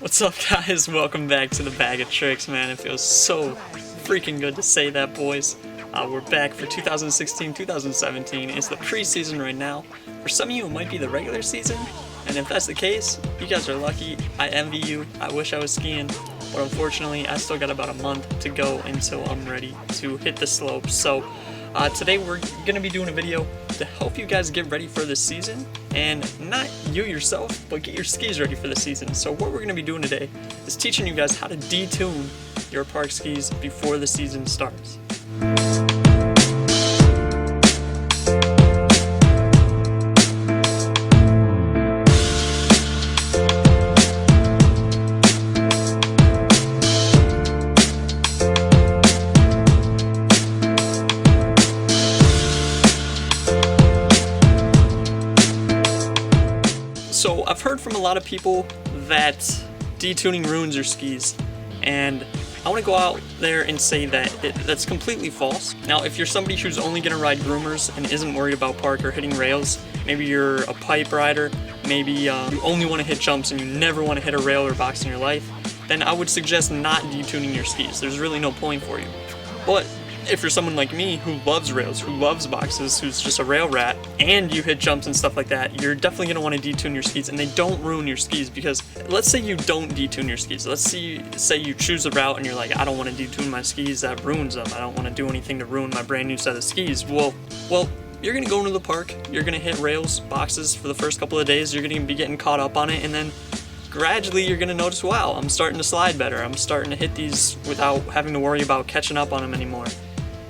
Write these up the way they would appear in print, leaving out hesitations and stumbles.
What's up, guys? Welcome back to the Bag of Tricks, man. It feels so freaking good to say that, boys. We're back for 2016-2017. It's the preseason right now. For some of you, it might be the regular season, and if that's the case, you guys are lucky. I envy you. I wish I was skiing, but unfortunately, I still got about a month to go until I'm ready to hit the slopes. So today we're going to be doing a video to help you guys get ready for the season, and not you yourself, but get your skis ready for the season. So what we're going to be doing today is teaching you guys how to detune your park skis before the season starts. So I've heard from a lot of people that detuning ruins your skis, and I want to go out there and say that that's completely false. Now, if you're somebody who's only going to ride groomers and isn't worried about park or hitting rails, maybe you're a pipe rider, maybe you only want to hit jumps and you never want to hit a rail or box in your life, then I would suggest not detuning your skis. There's really no point for you. But if you're someone like me who loves rails, who loves boxes, who's just a rail rat, and you hit jumps and stuff like that, you're definitely going to want to detune your skis, and they don't ruin your skis. Because let's say you don't detune your skis. Let's say you choose a route and you're like, I don't want to detune my skis, that ruins them. I don't want to do anything to ruin my brand new set of skis. Well, you're going to go into the park, you're going to hit rails, boxes for the first couple of days, you're going to be getting caught up on it, and then gradually you're going to notice, wow, I'm starting to slide better. I'm starting to hit these without having to worry about catching up on them anymore.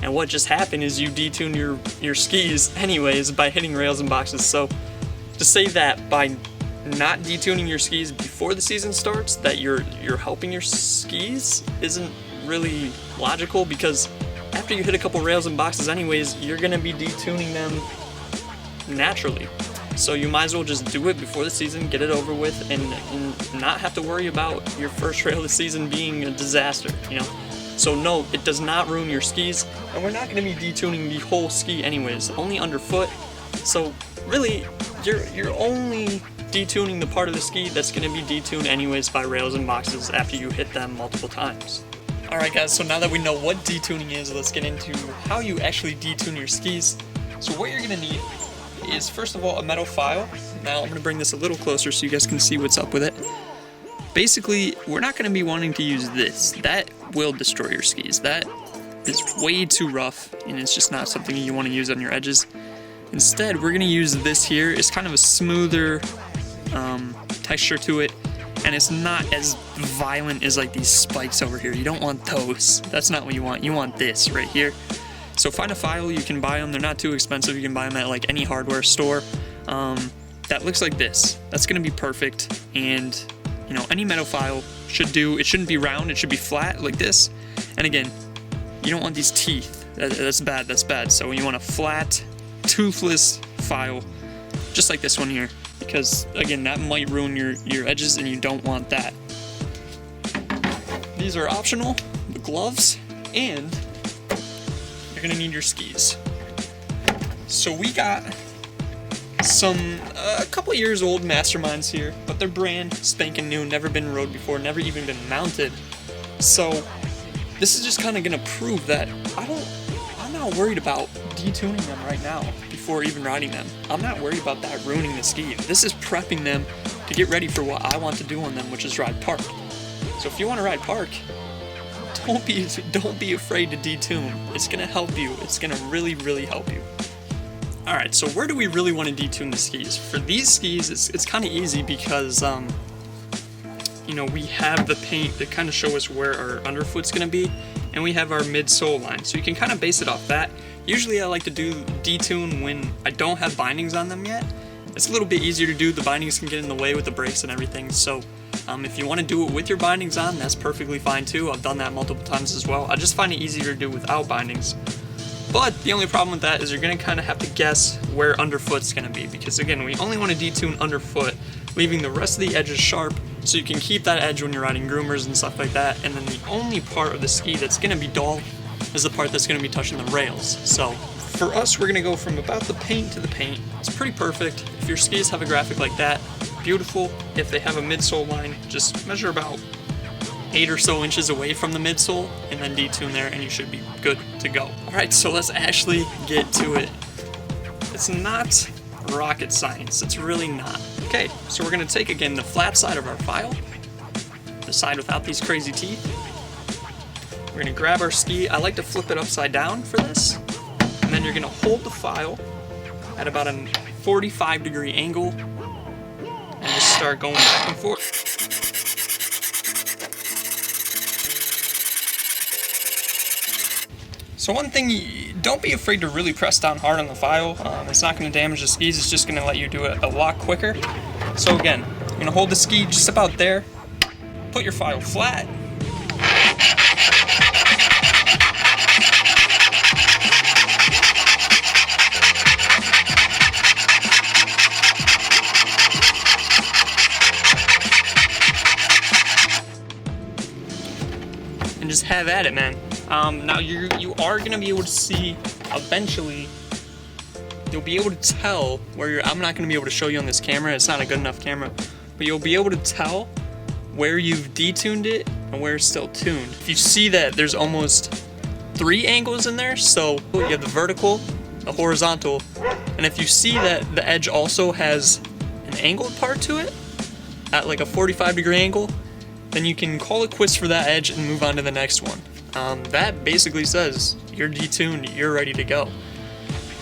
And what just happened is you detune your skis anyways by hitting rails and boxes. So to say that by not detuning your skis before the season starts, that you're helping your skis isn't really logical, because after you hit a couple rails and boxes anyways, you're going to be detuning them naturally. So you might as well just do it before the season, get it over with, and not have to worry about your first rail of the season being a disaster, you know? So no, it does not ruin your skis, and we're not going to be detuning the whole ski anyways, only underfoot. So really, you're only detuning the part of the ski that's going to be detuned anyways by rails and boxes after you hit them multiple times. Alright guys, so now that we know what detuning is, let's get into how you actually detune your skis. So what you're going to need is, first of all, a metal file. Now I'm going to bring this a little closer so you guys can see what's up with it. Basically, we're not going to be wanting to use this. That will destroy your skis. That is way too rough, and it's just not something you want to use on your edges. Instead, we're going to use this here. It's kind of a smoother texture to it, and it's not as violent as like these spikes over here. You don't want those. That's not what you want. You want this right here. So find a file. You can buy them. They're not too expensive. You can buy them at like any hardware store. That looks like this. That's going to be perfect, and you know, any metal file should do. It shouldn't be round, it should be flat like this. And again, you don't want these teeth. That's bad, that's bad. So you want a flat, toothless file, just like this one here. Because again, that might ruin your edges, and you don't want that. These are optional, the gloves, and you're gonna need your skis. So we got a couple years old Masterminds here, but they're brand spanking new, never been rode before, never even been mounted. So this is just kind of gonna prove that I'm not worried about detuning them right now before even riding them. I'm not worried about that ruining the ski. This is prepping them to get ready for what I want to do on them, which is ride park. So if you want to ride park, don't be afraid to detune. It's gonna help you. It's gonna really, really help you. Alright, so where do we really want to detune the skis? For these skis, it's kind of easy because, you know, we have the paint that kind of show us where our underfoot's going to be, and we have our midsole line. So you can kind of base it off that. Usually I like to do detune when I don't have bindings on them yet. It's a little bit easier to do. The bindings can get in the way with the brakes and everything. So if you want to do it with your bindings on, that's perfectly fine too. I've done that multiple times as well. I just find it easier to do without bindings. But the only problem with that is you're going to kind of have to guess where underfoot's going to be, because again, we only want to detune underfoot, leaving the rest of the edges sharp so you can keep that edge when you're riding groomers and stuff like that. And then the only part of the ski that's going to be dull is the part that's going to be touching the rails. So for us, we're gonna go from about the paint to the paint. It's pretty perfect. If your skis have a graphic like that, beautiful. If they have a midsole line, just measure about 8 or so inches away from the midsole and then detune there and you should be good to go. All right, so let's actually get to it. It's not rocket science, it's really not. Okay, so we're gonna take again the flat side of our file, the side without these crazy teeth. We're gonna grab our ski. I like to flip it upside down for this. And then you're gonna hold the file at about a 45-degree angle and just start going back and forth. So one thing, don't be afraid to really press down hard on the file. It's not gonna damage the skis, it's just gonna let you do it a lot quicker. So again, you're gonna hold the ski just about there, put your file flat, and just have at it, man. Now you are gonna be able to see eventually. You'll be able to tell where you're. I'm not gonna be able to show you on this camera. It's not a good enough camera, but you'll be able to tell where you've detuned it and where it's still tuned. If you see that there's almost 3 angles in there, so you have the vertical, the horizontal, and if you see that the edge also has an angled part to it at like a 45-degree angle, then you can call it quits for that edge and move on to the next one. That basically says you're detuned, you're ready to go.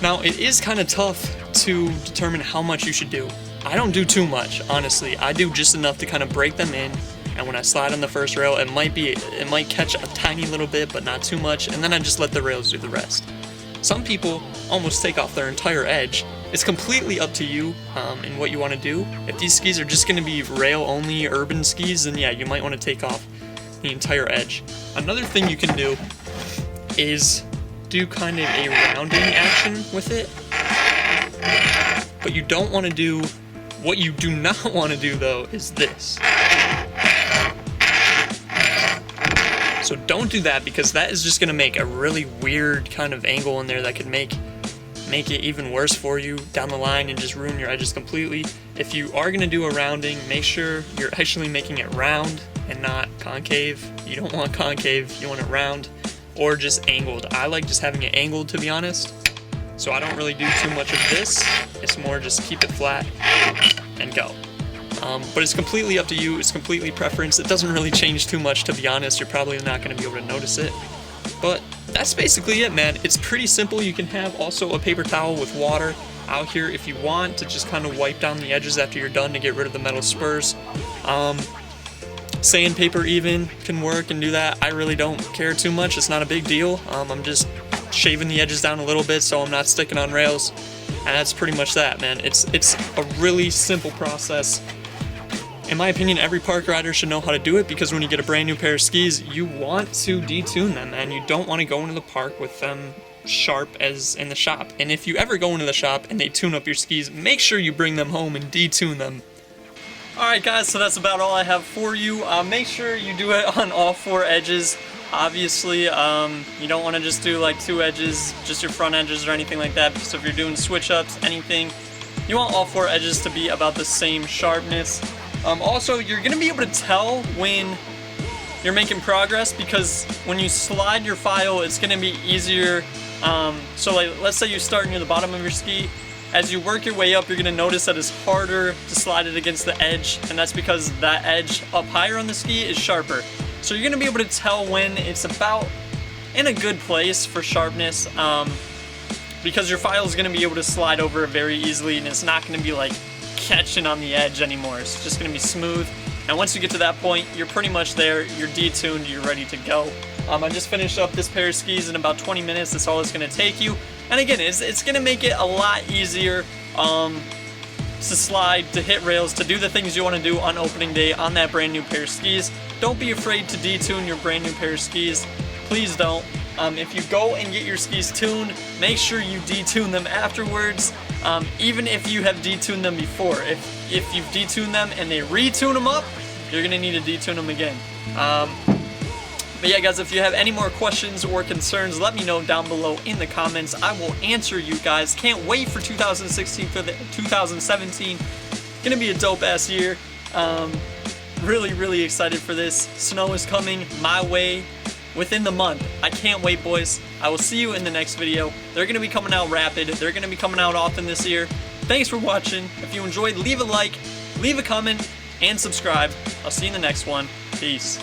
Now, it is kind of tough to determine how much you should do. I don't do too much, honestly. I do just enough to kind of break them in, and when I slide on the first rail, it might catch a tiny little bit, but not too much, and then I just let the rails do the rest. Some people almost take off their entire edge. It's completely up to you and what you want to do. If these skis are just going to be rail-only urban skis, then yeah, you might want to take off the entire edge. Another thing you can do is do kind of a rounding action with it, but you don't want to do, what you do not want to do though is this. So don't do that, because that is just going to make a really weird kind of angle in there that could make it even worse for you down the line and just ruin your edges completely. If you are going to do a rounding, make sure you're actually making it round and not concave. You don't want concave, you want it round or just angled. I like just having it angled, to be honest, so I don't really do too much of this. It's more just keep it flat and go. But it's completely up to you, it's completely preference. It doesn't really change too much, to be honest. You're probably not going to be able to notice it, but that's basically it, man. It's pretty simple. You can have also a paper towel with water out here if you want to just kind of wipe down the edges after you're done to get rid of the metal spurs. Sandpaper even can work and do that. I really don't care too much. It's not a big deal. I'm just shaving the edges down a little bit so I'm not sticking on rails, and that's pretty much that, man. It's a really simple process. In my opinion, every park rider should know how to do it, because when you get a brand new pair of skis, you want to detune them, and you don't want to go into the park with them sharp as in the shop. And if you ever go into the shop and they tune up your skis, make sure you bring them home and detune them. Alright guys, so that's about all I have for you. Make sure you do it on all 4 edges. Obviously, you don't want to just do like 2 edges, just your front edges or anything like that. So if you're doing switch ups, anything, you want all 4 edges to be about the same sharpness. Also, you're going to be able to tell when you're making progress, because when you slide your file, it's going to be easier. So like, let's say you start near the bottom of your ski. As you work your way up, you're going to notice that it's harder to slide it against the edge, and that's because that edge up higher on the ski is sharper. So you're going to be able to tell when it's about in a good place for sharpness, because your file is going to be able to slide over it very easily, and it's not going to be like catching on the edge anymore. It's just going to be smooth, and once you get to that point, you're pretty much there. You're detuned, you're ready to go. I just finished up this pair of skis in about 20 minutes. That's all it's going to take you. And again, it's going to make it a lot easier to slide, to hit rails, to do the things you want to do on opening day on that brand new pair of skis. Don't be afraid to detune your brand new pair of skis. Please don't. If you go and get your skis tuned, make sure you detune them afterwards, even if you have detuned them before. If you've detuned them and they retune them up, you're going to need to detune them again. But But yeah, guys, if you have any more questions or concerns, let me know down below in the comments. I will answer you guys. Can't wait for 2016 for the 2017. Gonna be a dope ass year. Really excited for this. Snow is coming my way within the month. I can't wait, boys. I will see you in the next video. They're gonna be coming out rapid. They're gonna be coming out often this year. Thanks for watching. If you enjoyed, leave a like, leave a comment, and subscribe. I'll see you in the next one. Peace.